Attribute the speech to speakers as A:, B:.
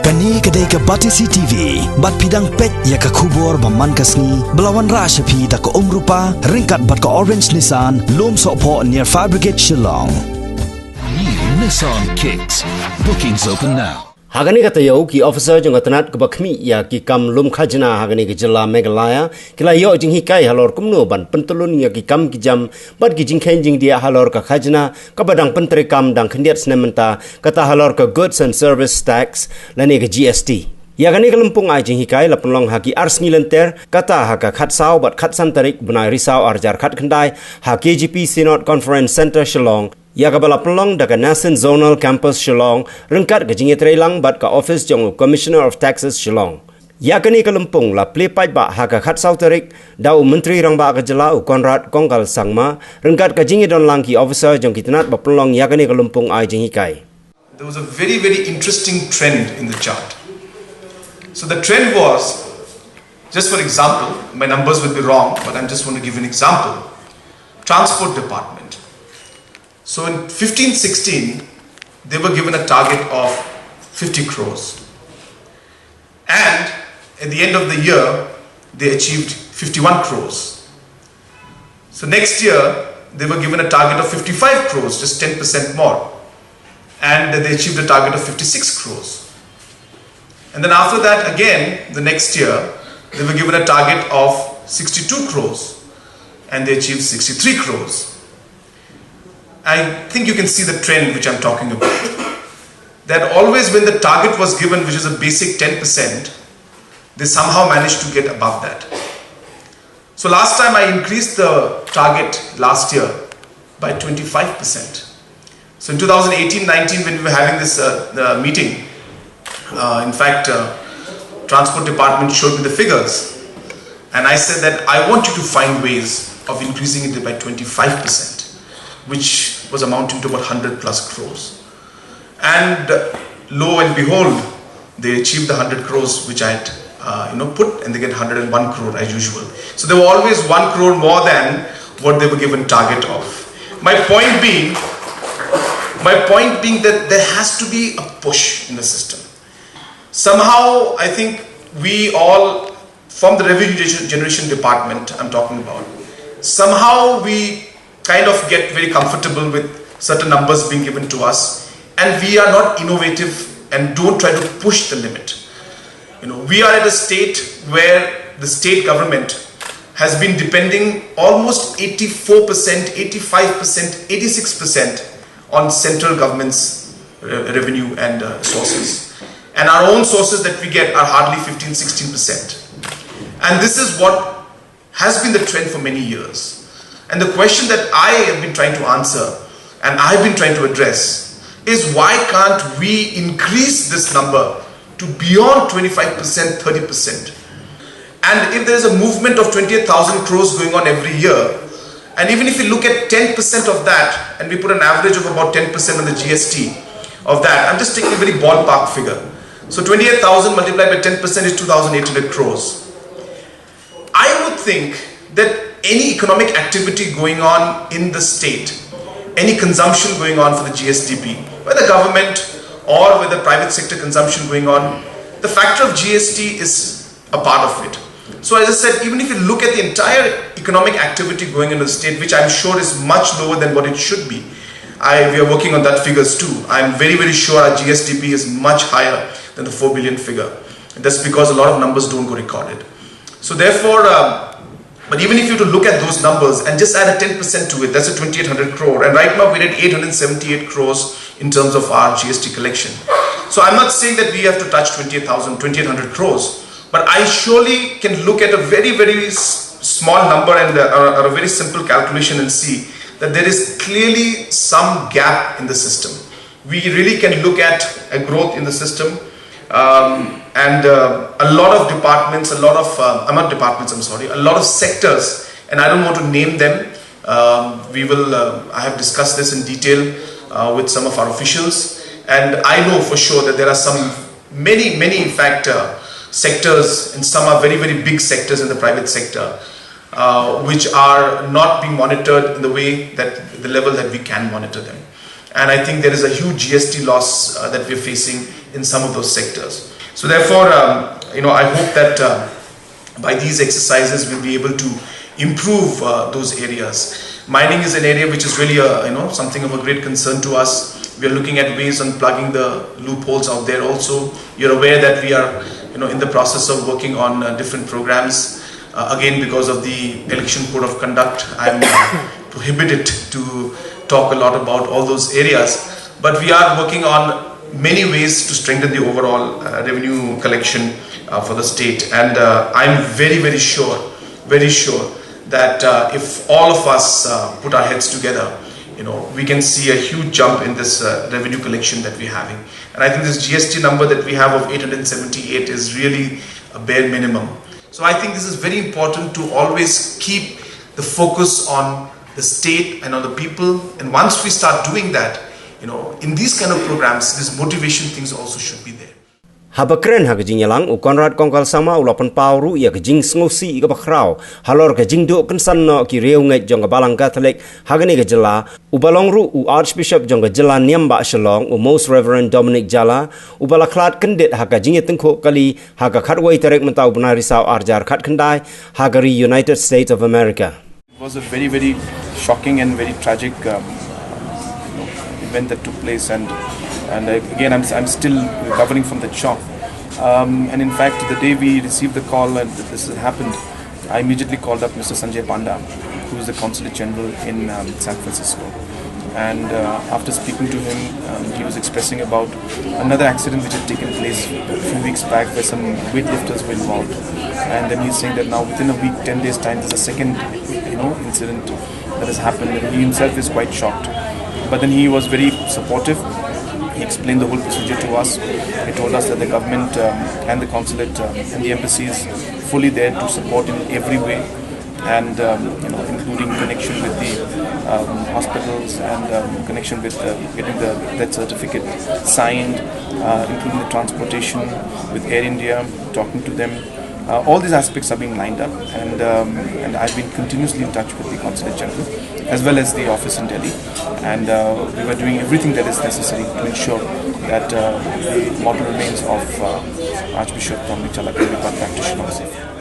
A: Kani kedai ke Batisi TV, bat pidang pet ya ke kubur baman kasni, belawan rasa pi tak ke rupa, ringkat bat ke orange Nissan, lom sokpo near Fire Brigade Shillong.
B: New Nissan Kicks. Bookings open now.
C: Hagani kata yau ki officer jong Tnad ke bakmi ya ki kam lum Khajana hagani ke jela Meghalaya kila yo Jinghikai Halor kumno ban pentulun ya ki kam ki jam bat ki Jinghikai jing dia Halor ke Khajana ke badang penteri kam dang kendiat senementa kata Halor ke goods and service tax lani ke GST. Ya gani ke Lympung ai Jinghikai la penlong haki ars ngilenter kata haka khat sau bat khat san tarik benai risau arjar khat kendai ha KGP Synod Conference Center Shillong. Ya kabala pelong daga Nasan Zonal Campus Shillong rengkat ke jingit reilang bat ka office jong Commissioner of Taxes Shillong. Ya kani ke Lympung la plepai ba haka khat sau tarik dau menteri rang ba ke jela Konrad Kongkal Sangma rengkat ke jingit don lang ki officer jong Tnad ba pelong ya kani ke Lympung ai Jinghikai.
D: There was a very interesting trend in the chart. So the trend was, just for example, my numbers will be wrong, but I'm just going to give an example. Transport Department. So in 15-16, they were given a target of 50 crores. And at the end of the year, they achieved 51 crores. So next year, they were given a target of 55 crores, just 10% more. And they achieved a target of 56 crores. And then after that, again, the next year, they were given a target of 62 crores. And they achieved 63 crores. I think you can see the trend which I'm talking about. That always when the target was given, which is a basic 10%, they somehow managed to get above that. So last time I increased the target last year by 25%. So in 2018-19 when we were having this meeting, in fact, Transport Department showed me the figures. And I said that I want you to find ways of increasing it by 25%. Which was amounting to about 100 plus crores. And lo and behold, they achieved the 100 crores which I had put, and they get 101 crore as usual. So they were always 1 crore more than what they were given target of. My point being that there has to be a push in the system. Somehow, I think we all, from the revenue generation department I'm talking about, somehow we kind of get very comfortable with certain numbers being given to us, and we are not innovative and don't try to push the limit. We are at a state where the state government has been depending almost 84%, 85%, 86% on central government's revenue and sources. And our own sources that we get are hardly 15-16%. And this is what has been the trend for many years. And the question that I have been trying to answer and I've been trying to address is why can't we increase this number to beyond 25%, 30%? And if there is a movement of 28,000 crores going on every year, and even if you look at 10% of that and we put an average of about 10% on the GST of that, I'm just taking a very ballpark figure. So 28,000 multiplied by 10% is 2,800 crores. I would think that any economic activity going on in the state, any consumption going on for the GSDP, whether government or whether private sector consumption going on, the factor of GST is a part of it. So as I said, even if you look at the entire economic activity going into the state, which I'm sure is much lower than what it should be, we are working on that figures too. I'm very sure our GSDP is much higher than the 4 billion figure. And that's because a lot of numbers don't go recorded. So therefore, but even if you were to look at those numbers and just add a 10% to it, that's a 2,800 crore. And right now we're at 878 crores in terms of our GST collection. So I'm not saying that we have to touch 2,800 crores, but I surely can look at a very small number and a very simple calculation and see that there is clearly some gap in the system. We really can look at a growth in the system. And a lot of departments, a lot of sectors, and I don't want to name them. I have discussed this in detail with some of our officials, and I know for sure that there are many in fact sectors, and some are very big sectors in the private sector, which are not being monitored in the level that we can monitor them. And I think there is a huge GST loss that we're facing in some of those sectors. So therefore, I hope that by these exercises we'll be able to improve those areas. Mining is an area which is really something of a great concern to us. We are looking at ways on plugging the loopholes out there also. You're aware that we are in the process of working on different programs. Again, because of the election code of conduct, I'm prohibited to talk a lot about all those areas. But we are working on many ways to strengthen the overall revenue collection for the state. And I'm very, very sure that if all of us put our heads together, we can see a huge jump in this revenue collection that we're having. And I think this GST number that we have of 878 is really a bare minimum. So I think this is very important to always keep the focus on the state and on the people. And once we start doing that, in these kind of programs, these motivation things also should be there.
C: Habakren ha kajing yalang u konrad kongkal sama ulapan pauru ya kajing sngosi ka bakrau halor kajing do kansan no ki reu ngai jong balang Catholic hagani ka jela u balong ru u Archbishop jong jela niamba shalong u Most Reverend Dominic Jala u balaklat kendit ha kajing tengko kali ha ka khatwai terek mentau benar risau arjar khat kendai hagari United States of America.
E: It was a very, very shocking and very tragic event that took place, and again I'm still recovering from that shock. And in fact, the day we received the call and this had happened, I immediately called up Mr. Sanjay Panda, who is the Consulate General in San Francisco. And after speaking to him, he was expressing about another accident which had taken place a few weeks back where some weightlifters were involved. And then he's saying that now within a week, 10 days time, there's a second incident that has happened, and he himself is quite shocked. But then he was very supportive. He explained the whole procedure to us. He told us that the government and the consulate and the embassy is fully there to support in every way, and including connection with the hospitals and connection with getting the death certificate signed, including the transportation with Air India, talking to them. All these aspects are being lined up, and I've been continuously in touch with the Consulate General as well as the office in Delhi, and we were doing everything that is necessary to ensure that the mortal remains of Archbishop Dominic Jala can be brought back to Shillong safe.